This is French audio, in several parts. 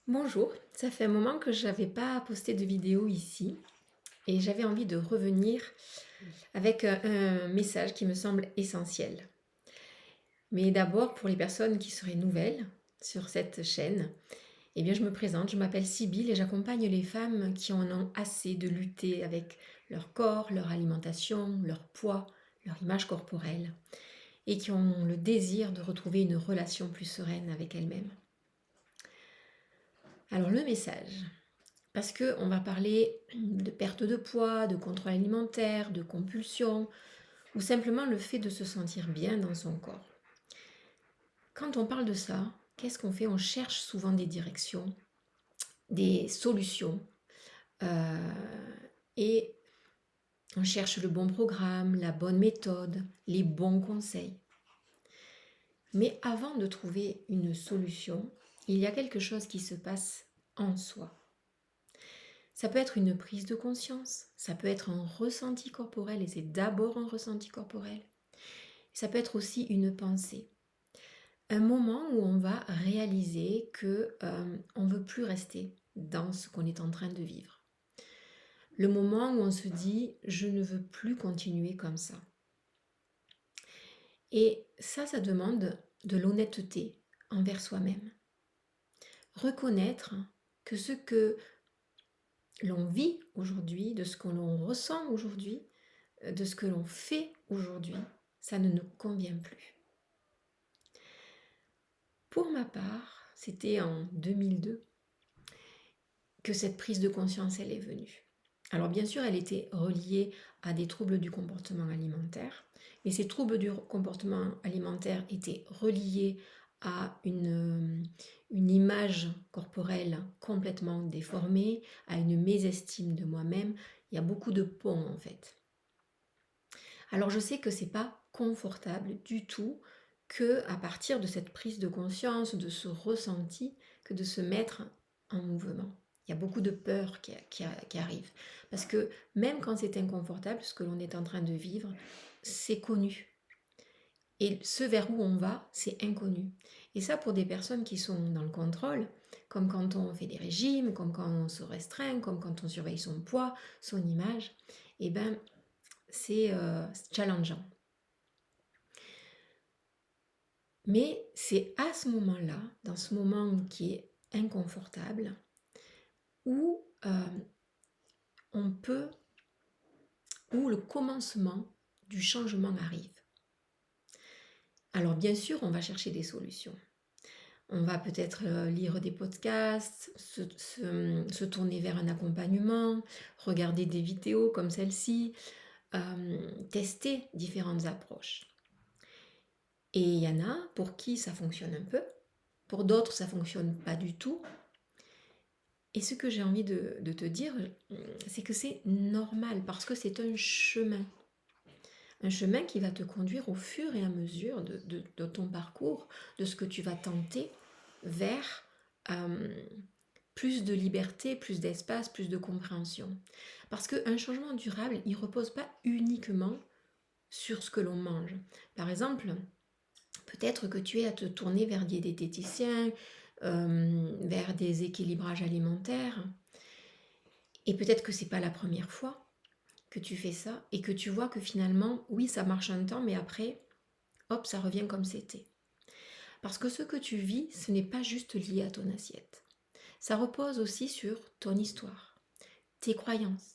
Bonjour, ça fait un moment que je n'avais pas posté de vidéo ici et j'avais envie de revenir avec un message qui me semble essentiel. Mais d'abord, pour les personnes qui seraient nouvelles sur cette chaîne, eh bien je me présente, je m'appelle Sybille et j'accompagne les femmes qui en ont assez de lutter avec leur corps, leur alimentation, leur poids, leur image corporelle et qui ont le désir de retrouver une relation plus sereine avec elles-mêmes. Alors le message, parce qu'on va parler de perte de poids, de contrôle alimentaire, de compulsion, ou simplement le fait de se sentir bien dans son corps. Quand on parle de ça, qu'est-ce qu'on fait? On cherche souvent des directions, des solutions, euh, et on cherche le bon programme, la bonne méthode, les bons conseils. Mais avant de trouver une solution, il y a quelque chose qui se passe en soi. Ça peut être une prise de conscience, ça peut être un ressenti corporel, et c'est d'abord un ressenti corporel. Ça peut être aussi une pensée. Un moment où on va réaliser que on ne veut plus rester dans ce qu'on est en train de vivre. Le moment où on se dit je ne veux plus continuer comme ça. Et ça demande de l'honnêteté envers soi-même. Reconnaître que ce que l'on vit aujourd'hui, de ce que l'on ressent aujourd'hui, de ce que l'on fait aujourd'hui, ça ne nous convient plus. Pour ma part, c'était en 2002 que cette prise de conscience, elle est venue. Alors bien sûr, elle était reliée à des troubles du comportement alimentaire, mais ces troubles du comportement alimentaire étaient reliés à une image corporelle complètement déformée, à une mésestime de moi-même. Il y a beaucoup de ponts en fait. Alors je sais que c'est pas confortable du tout que à partir de cette prise de conscience, de ce ressenti, que de se mettre en mouvement. Il y a beaucoup de peur qui arrive. Parce que même quand c'est inconfortable, ce que l'on est en train de vivre, c'est connu. Et ce vers où on va, c'est inconnu. Et ça, pour des personnes qui sont dans le contrôle, comme quand on fait des régimes, comme quand on se restreint, comme quand on surveille son poids, son image, eh ben, c'est challengeant. Mais c'est à ce moment-là, dans ce moment qui est inconfortable, où on peut, où le commencement du changement arrive. Alors bien sûr, on va chercher des solutions. On va peut-être lire des podcasts, se tourner vers un accompagnement, regarder des vidéos comme celle-ci, tester différentes approches. Et il y en a pour qui ça fonctionne un peu, pour d'autres ça fonctionne pas du tout. Et ce que j'ai envie de te dire, c'est que c'est normal parce que c'est un chemin. Un chemin qui va te conduire au fur et à mesure de ton parcours, de ce que tu vas tenter vers plus de liberté, plus d'espace, plus de compréhension. Parce qu'un changement durable, il ne repose pas uniquement sur ce que l'on mange. Par exemple, peut-être que tu es à te tourner vers des diététiciens, vers des équilibrages alimentaires. Et peut-être que c'est pas la première fois que tu fais ça et que tu vois que finalement, oui, ça marche un temps, mais après, hop, ça revient comme c'était. Parce que ce que tu vis, ce n'est pas juste lié à ton assiette. Ça repose aussi sur ton histoire, tes croyances,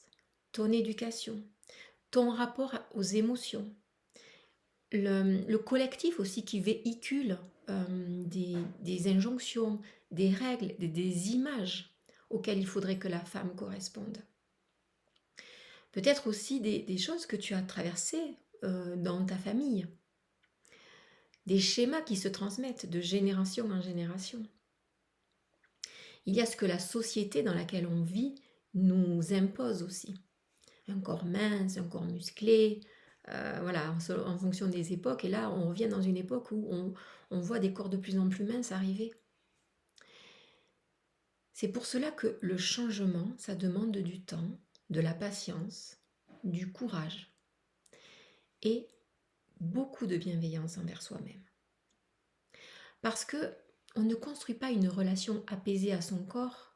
ton éducation, ton rapport aux émotions, le collectif aussi qui véhicule des injonctions, des règles, des images auxquelles il faudrait que la femme corresponde. Peut-être aussi des choses que tu as traversées dans ta famille, des schémas qui se transmettent de génération en génération. Il y a ce que la société dans laquelle on vit nous impose aussi. Un corps mince, un corps musclé, voilà, en fonction des époques. Et là, on revient dans une époque où on voit des corps de plus en plus minces arriver. C'est pour cela que le changement, ça demande du temps, de la patience, du courage et beaucoup de bienveillance envers soi-même. Parce que On ne construit pas une relation apaisée à son corps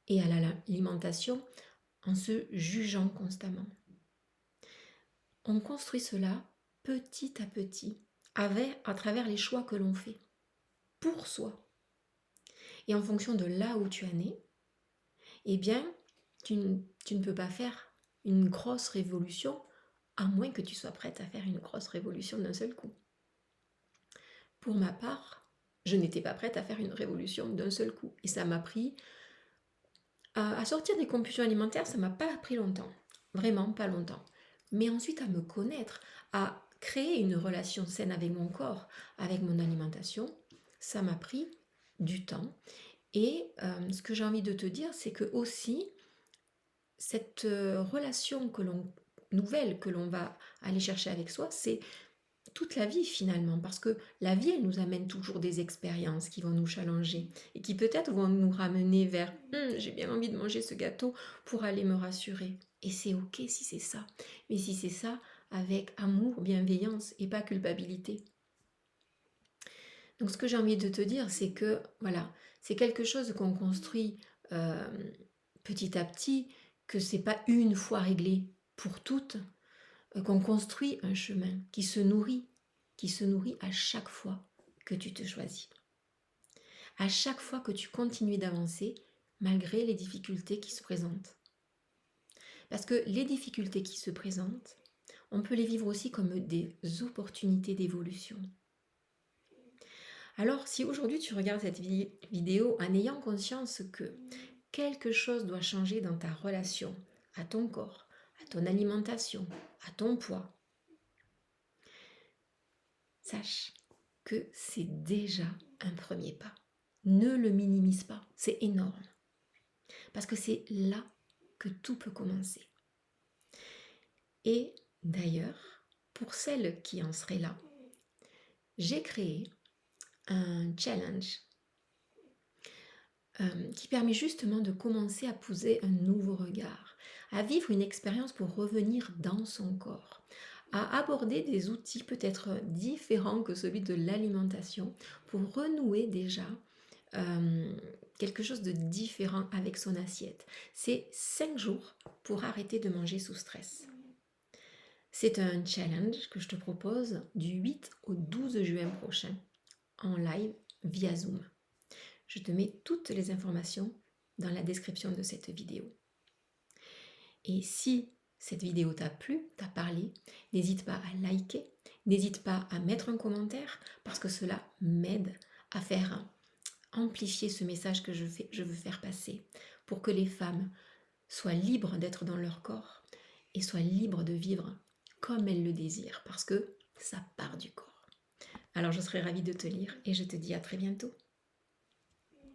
et à l'alimentation en se jugeant constamment. On construit cela petit à petit, à travers les choix que l'on fait, pour soi. Et en fonction de là où tu en es, eh bien, tu ne peux pas faire une grosse révolution, à moins que tu sois prête à faire une grosse révolution d'un seul coup. Pour ma part, je n'étais pas prête à faire une révolution d'un seul coup. Et ça m'a pris... À sortir des compulsions alimentaires, ça m'a pas pris longtemps. Vraiment pas longtemps. Mais ensuite à me connaître, à créer une relation saine avec mon corps, avec mon alimentation, ça m'a pris du temps. Et ce que j'ai envie de te dire, c'est que aussi, cette relation nouvelle que l'on va aller chercher avec soi, c'est toute la vie finalement, parce que la vie, elle nous amène toujours des expériences qui vont nous challenger et qui peut-être vont nous ramener vers j'ai bien envie de manger ce gâteau pour aller me rassurer. Et c'est ok si c'est ça, mais si c'est ça avec amour, bienveillance et pas culpabilité. Donc ce que j'ai envie de te dire, c'est que voilà, c'est quelque chose qu'on construit petit à petit, que c'est pas une fois réglé pour toutes, qu'on construit un chemin qui se nourrit à chaque fois que tu te choisis. À chaque fois que tu continues d'avancer, malgré les difficultés qui se présentent. Parce que les difficultés qui se présentent, on peut les vivre aussi comme des opportunités d'évolution. Alors, si aujourd'hui tu regardes cette vidéo en ayant conscience que quelque chose doit changer dans ta relation à ton corps, à ton alimentation, à ton poids, sache que c'est déjà un premier pas. Ne le minimise pas, c'est énorme. Parce que c'est là que tout peut commencer. Et d'ailleurs, pour celles qui en seraient là, j'ai créé un challenge qui permet justement de commencer à poser un nouveau regard, à vivre une expérience pour revenir dans son corps, à aborder des outils peut-être différents que celui de l'alimentation pour renouer déjà quelque chose de différent avec son assiette. C'est 5 jours pour arrêter de manger sous stress. C'est un challenge que je te propose du 8 au 12 juin prochain en live via Zoom. Je te mets toutes les informations dans la description de cette vidéo. Et si cette vidéo t'a plu, t'a parlé, n'hésite pas à liker, n'hésite pas à mettre un commentaire parce que cela m'aide à faire amplifier ce message que je veux faire passer pour que les femmes soient libres d'être dans leur corps et soient libres de vivre comme elles le désirent parce que ça part du corps. Alors je serai ravie de te lire et je te dis à très bientôt.